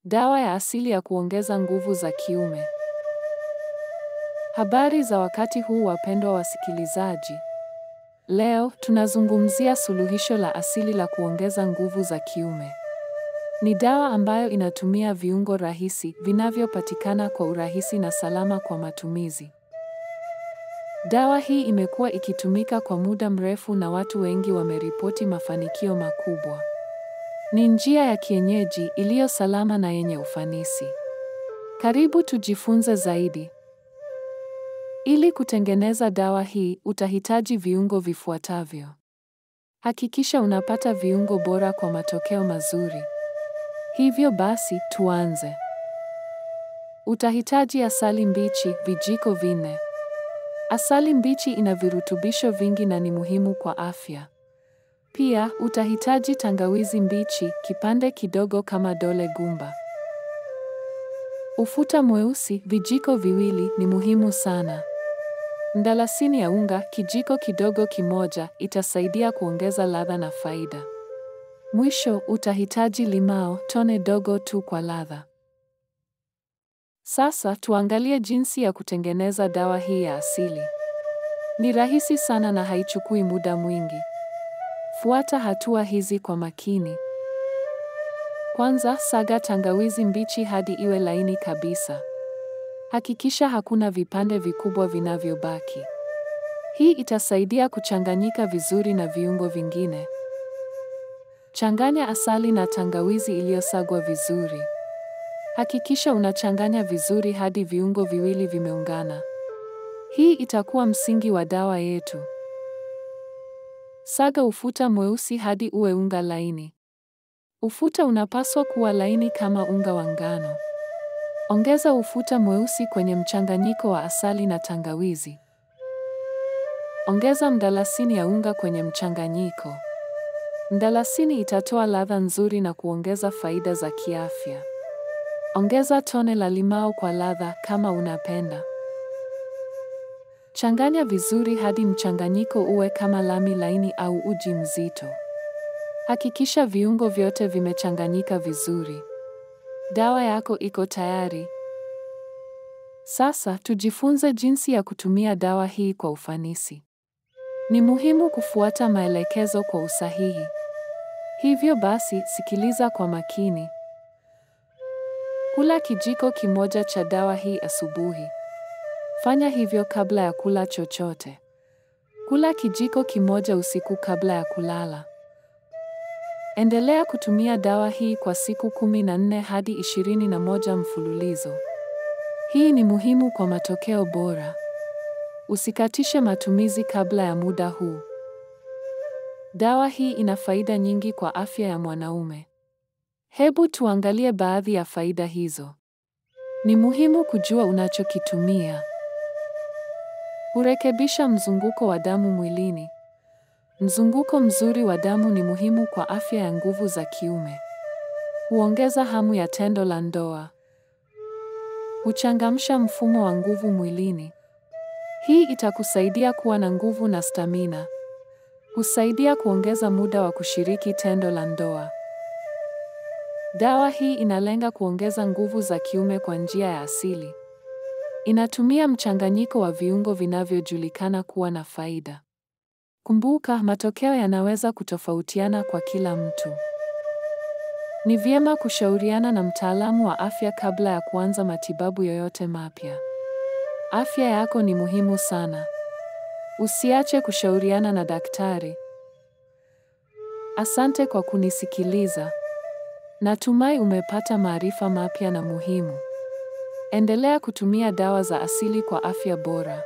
Dawa ya asili ya kuongeza nguvu za kiume. Habari za wakati huu wapendwa wasikilizaji. Leo tunazungumzia suluhisho la asili la kuongeza nguvu za kiume. Ni dawa ambayo inatumia viungo rahisi vinavyopatikana kwa urahisi na salama kwa matumizi. Dawa hii imekuwa ikitumika kwa muda mrefu na watu wengi wameripoti mafanikio makubwa. Ni njia ya kienyeji iliyo salama na yenye ufanisi. Karibu tujifunze zaidi. Ili kutengeneza dawa hii, utahitaji viungo vifuatavyo. Hakikisha unapata viungo bora kwa matokeo mazuri. Hivyo basi, tuanze. Utahitaji asali mbichi, vijiko 4. Asali mbichi ina virutubisho vingi na ni muhimu kwa afya. Pia, utahitaji tangawizi mbichi, kipande kidogo kama dole gumba. Ufuta mweusi, vijiko 2, ni muhimu sana. Mdalasini ya unga, kijiko kidogo kimoja, itasaidia kuongeza ladha na faida. Mwisho, utahitaji limao, tone dogo tu kwa ladha. Sasa, tuangalie jinsi ya kutengeneza dawa hii ya asili. Ni rahisi sana na haichukui muda mwingi. Fuata hatua hizi kwa makini. Kwanza, saga tangawizi mbichi hadi iwe laini kabisa. Hakikisha hakuna vipande vikubwa vinavyobaki. Hii itasaidia kuchanganyika vizuri na viungo vingine. Changanya asali na tangawizi iliyosagwa vizuri. Hakikisha unachanganya vizuri hadi viungo viwili vimeungana. Hii itakuwa msingi wa dawa yetu. Saga ufuta mweusi hadi uwe unga laini. Ufuta unapaswa kuwa laini kama unga wa ngano. Ongeza ufuta mweusi kwenye mchanganyiko wa asali na tangawizi. Ongeza mdalasini ya unga kwenye mchanganyiko. Mdalasini itatoa ladha nzuri na kuongeza faida za kiafya. Ongeza tone la limao kwa ladha kama unapenda. Changanya vizuri hadi mchanganyiko uwe kama lami laini au uji mzito. Hakikisha viungo vyote vimechanganyika vizuri. Dawa yako iko tayari. Sasa tujifunze jinsi ya kutumia dawa hii kwa ufanisi. Ni muhimu kufuata maelekezo kwa usahihi. Hivyo basi, sikiliza kwa makini. Kula kijiko kimoja cha dawa hii asubuhi. Fanya hivyo kabla ya kula chochote. Kula kijiko kimoja usiku kabla ya kulala. Endelea kutumia dawa hii kwa siku 14 hadi 21 mfululizo. Hii ni muhimu kwa matokeo bora. Usikatishe matumizi kabla ya muda huu. Dawa hii ina faida nyingi kwa afya ya mwanaume. Hebu tuangalie baadhi ya faida hizo. Ni muhimu kujua unachokitumia. Hurekebisha mzunguko wa damu mwilini. Mzunguko mzuri wa damu ni muhimu kwa afya ya nguvu za kiume. Huongeza hamu ya tendo la ndoa. Huchangamsha mfumo wa nguvu mwilini. Hii itakusaidia kuwa na nguvu na stamina. Husaidia kuongeza muda wa kushiriki tendo la ndoa. Dawa hii inalenga kuongeza nguvu za kiume kwa njia ya asili. Inatumia mchanganyiko wa viungo vinavyojulikana kuwa na faida. Kumbuka, matokeo yanaweza kutofautiana kwa kila mtu. Ni vyema kushauriana na mtaalamu wa afya kabla ya kuanza matibabu yoyote mapya. Afya yako ni muhimu sana. Usiache kushauriana na daktari. Asante kwa kunisikiliza. Natumai umepata maarifa mapya na muhimu. Endelea kutumia dawa za asili kwa afya bora.